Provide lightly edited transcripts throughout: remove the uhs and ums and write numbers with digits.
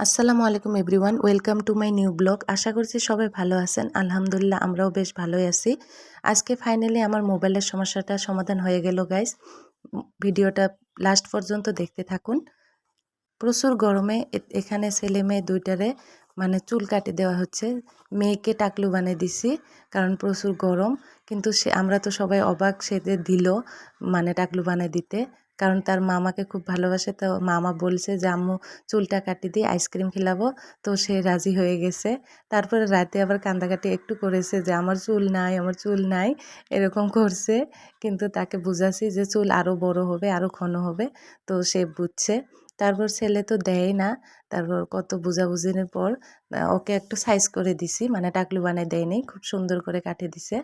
আসসালামু আলাইকুম everyone, welcome to my new blog. আশা করছি সবাই ভালো আছেন। আলহামদুলিল্লাহ আমরাও বেশ ভালোই আছি। আজকে ফাইনালি আমার মোবাইলের সমস্যাটা সমাধান হয়ে গেল গাইস। ভিডিওটা লাস্ট পর্যন্ত দেখতে থাকুন। প্রচুর গরমে এখানে ছেলে মেয়ে দুইটারে মানে চুল কাটে দেওয়া হচ্ছে। মেয়েকে টাকলু বানিয়ে দিছি কারণ প্রচুর গরম, কিন্তু আমরা তো সবাই অবাক, সে দিল মানে টাকলু বানিয়ে দিতে, কারণ তার মামাকে খুব ভালোবাসে। তো মামা বলছে যে আম্মু চুলটা কাটি দিয়ে আইসক্রিম খেলাবো, তো সে রাজি হয়ে গেছে। তারপরে রাতে আবার কান্দাকাটি একটু করেছে যে আমার চুল নাই, আমার চুল নাই, এরকম করছে। কিন্তু তাকে বুঝাছি যে চুল আরও বড় হবে, আরও ঘন হবে, তো সে বুঝছে। তারপর ছেলে তো দেয় না। তারপর কত বুঝাবুঝির পর ওকে একটু সাইজ করে দিছি, মানে টাকলু বানিয়ে দেয়নি, খুব সুন্দর করে কাটে দিছে।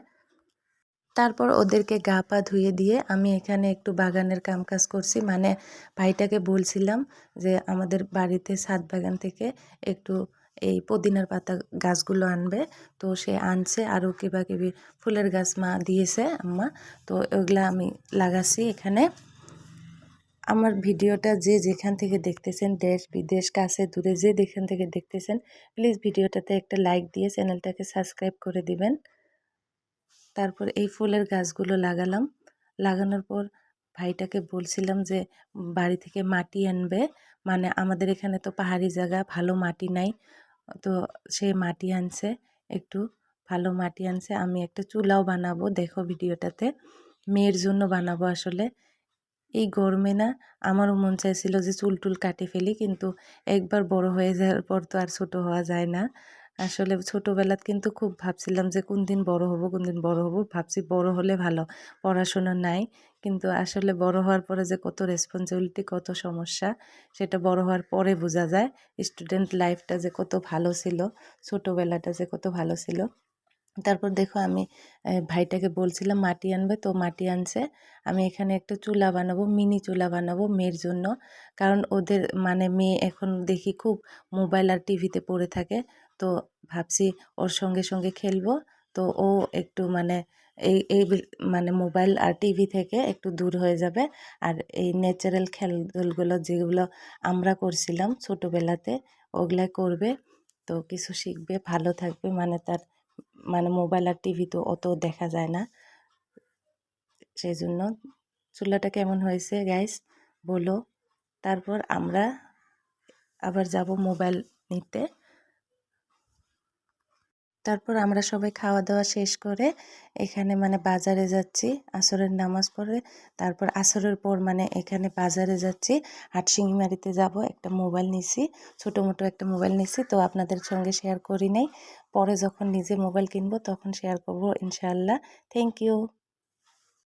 তারপর ওদেরকে গা পা ধুয়ে দিয়ে আমি এখানে একটু বাগানের কাজ করছি। মানে ভাইটাকে বলছিলাম যে আমাদের বাড়িতে ছাদ বাগান থেকে একটু এই পুদিনার পাতা গাছগুলো আনবে, তো সে আনছে। আরও কিবা ফুলের গাছ মা দিয়েছে আম্মা, তো ওগুলা আমি লাগাচ্ছি এখানে। আমার ভিডিওটা যে যেখান থেকে দেখতেছেন, দেশ বিদেশ কাছে দূরে যে যেখান থেকে দেখতেছেন, প্লিজ ভিডিওটাতে একটা লাইক দিয়ে চ্যানেলটাকে সাবস্ক্রাইব করে দিবেন। তারপর এই ফুলের গাছগুলো লাগালাম। লাগানোর পর ভাইটাকে বলছিলাম যে বাড়ি থেকে মাটি আনবে, মানে আমাদের এখানে তো পাহাড়ি জায়গা, ভালো মাটি নাই। তো সে মাটি আনছে, একটু ভালো মাটি আনছে। আমি একটা চুলাও বানাবো, দেখো ভিডিওটাতে। মেয়ের জন্য বানাবো আসলে। এই গরমে না আমারও মন চাইছিল যে চুল টুল কাটে ফেলি, কিন্তু একবার বড় হয়ে যাওয়ার পর তো আর ছোট হওয়া যায় না। আসলে ছোটোবেলাত কিন্তু খুব ভাবছিলাম যে কোন দিন বড় হব, কোন দিন বড় হব, ভাবছি বড় হলে ভালো, পড়াশোনা নাই। কিন্তু আসলে বড় হওয়ার পরে যে কত রেসপন্সিবিলিটি, কত সমস্যা, সেটা বড় হওয়ার পরে বোঝা যায়। স্টুডেন্ট লাইফটা যে কত ভালো ছিল, ছোটোবেলাটা যে কত ভালো ছিল। তারপর দেখো আমি ভাইটাকে বলছিলাম মাটি আনবে, তো মাটি আনছে। আমি এখানে একটা চুলা বানাবো, মিনি চুলা বানাবো মেয়ের জন্য। কারণ ওদের মানে মেয়ে এখন দেখি খুব মোবাইল আর টিভিতে পড়ে থাকে, তো ভাবছি ওর সঙ্গে সঙ্গে খেলবো। তো ও একটু মানে এই এই মানে মোবাইল আর টিভি থেকে একটু দূর হয়ে যাবে, আর এই ন্যাচারাল খেলাধুলগুলো যেগুলো আমরা করছিলাম ছোটোবেলাতে ওগুলাই করবে। তো কিছু শিখবে, ভালো থাকবে, মানে তার মানে মোবাইল আর টিভি তো অত দেখা যায় না। সেই জন্য চুলাটা কেমন হয়েছে গাইস বলো। তারপর আমরা আবার যাব মোবাইল নিতে। তারপর আমরা সবাই খাওয়া দাওয়া শেষ করে এখানে মানে বাজারে যাচ্ছি আসরের নামাজ পড়ে। তারপর আসরের পর মানে এখানে বাজারে যাচ্ছি, হাটসিংমারিতে যাব। একটা মোবাইল নিছি, ছোটো মোটো একটা মোবাইল নিছি, তো আপনাদের সঙ্গে শেয়ার করি নাই। পরে যখন নিজে মোবাইল কিনবো তখন শেয়ার করব ইনশাআল্লাহ। Thank you.